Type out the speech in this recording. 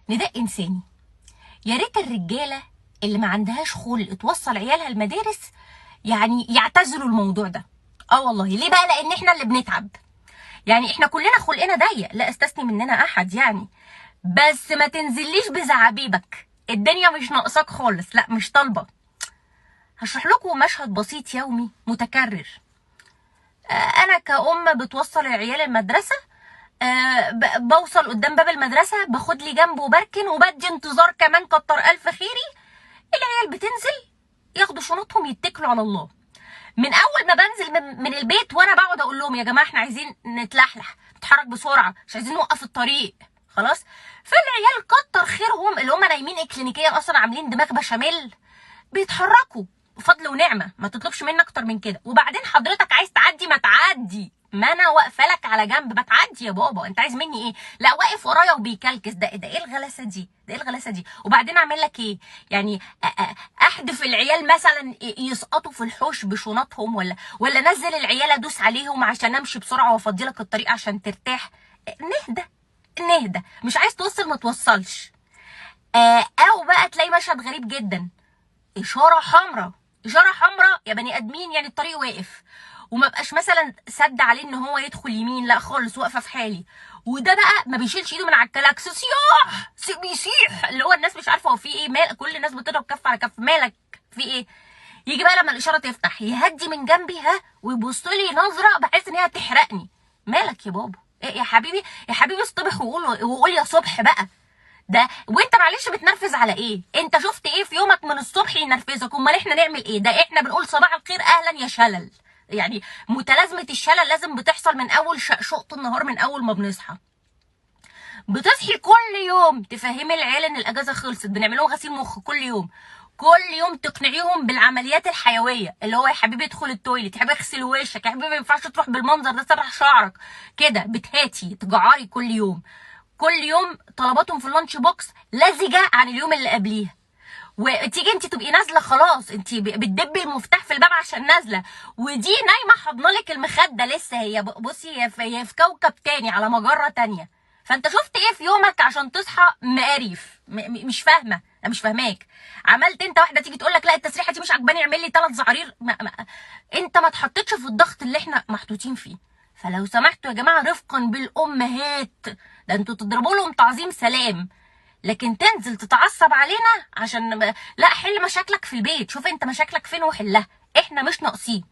نداء انساني. يا ريت الرجاله اللي ما عندهاش خلق توصل عيالها المدارس يعني يعتزلوا الموضوع ده. والله ليه بقى؟ لان احنا اللي بنتعب. يعني احنا كلنا خلقنا ضيق، لا استثني مننا احد يعني. بس ما تنزليش بزعابيبك، الدنيا مش ناقصاك خالص، لا مش طالبه. هشرح لكم مشهد بسيط يومي متكرر. انا كأم بتوصل العيال المدرسه، بوصل قدام باب المدرسه، باخد لي جنب وبركن وبدي انتظار كمان كتر الف خيري. العيال بتنزل ياخدوا شنطهم يتكلوا على الله. من اول ما بنزل من البيت وانا بقعد اقول لهم يا جماعه احنا عايزين نتلحلح، نتحرك بسرعه، مش عايزين نوقف الطريق خلاص. فالعيال كتر خيرهم اللي هم نايمين اكلينيكيا اصلا عاملين دماغ بشاميل بيتحركوا فضل ونعمه، ما تطلبش مني اكتر من كده. وبعدين حضرتك عايز تعدي ما تعدي، ما انا واقفه لك على جنب، ما تعدي يا بابا، انت عايز مني ايه؟ لا واقف ورايا وبيكلكس، ده ايه الغلاسه دي؟ ده ايه الغلاسه دي؟ وبعدين اعمل لك ايه؟ يعني احدف العيال مثلا يسقطوا في الحوش بشنطهم، ولا نزل العيال ادوس عليهم عشان امشي بسرعه وافضي لك الطريق عشان ترتاح؟ نهدى نهدى، مش عايز توصل ما توصلش. او بقى تلاقي مشهد غريب جدا، اشاره حمراء. اشاره حمراء يا بني ادمين، يعني الطريق واقف وما بقاش مثلا سد عليه ان هو يدخل يمين، لا خالص واقفه في حالي. وده بقى ما بيشيلش ايده من على الكلاكس، صياح بيصيح، اللي هو الناس مش عارفه هو في ايه، مال كل الناس بتضرب كف على كف، مالك في ايه؟ يجي بقى لما الاشاره تفتح يهدي من جنبي ويبص لي نظره بحس ان هي تحرقني. مالك يا بابا؟ إيه يا حبيبي؟ يا حبيبي اصطبح وقول يا صبح بقى. ده وانت معلش بتنرفز على ايه؟ انت شفت ايه في يومك من الصبح ينرفزك؟ امال احنا نعمل ايه؟ ده احنا بنقول صباح الخير اهلا يا شلل. يعني متلازمه الشلل لازم بتحصل من اول شقشقه النهار، من اول ما بنصحى. بتصحي كل يوم تفهمي العيال ان الاجازه خلصت، بنعمل لهم غسيل مخ كل يوم، كل يوم تقنعيهم بالعمليات الحيويه، اللي هو يا حبيبي ادخل التويليت، يا حبيبي اغسل وشك، يا حبيبي ما ينفعش تروح بالمنظر ده، سرح شعرك كده، بتهاتي تجعري كل يوم. كل يوم طلباتهم في اللانش بوكس لزجه عن اليوم اللي قبليها. وتيجي انت تبقي نازله خلاص، انت بتدبي المفتاح في الباب عشان نازله، ودي نايمه حاضنه لك المخده لسه، هي بصي هي في كوكب تاني على مجره تانيه. فانت شفت ايه في يومك عشان تصحى مقريف؟ مش فاهمه، انا مش فاهماك. عملت انت واحده تيجي تقول لك لا التسريحه دي مش عجباني اعمل لي 3 زعارير، انت ما اتحطيتش في الضغط اللي احنا محطوطين فيه. فلو سمحتوا يا جماعه رفقا بالامهات، ده انتوا تضربوا لهم تعظيم سلام، لكن تنزل تتعصب علينا عشان لا حل مشاكلك في البيت، شوف انت مشاكلك فين وحلها، احنا مش ناقصين.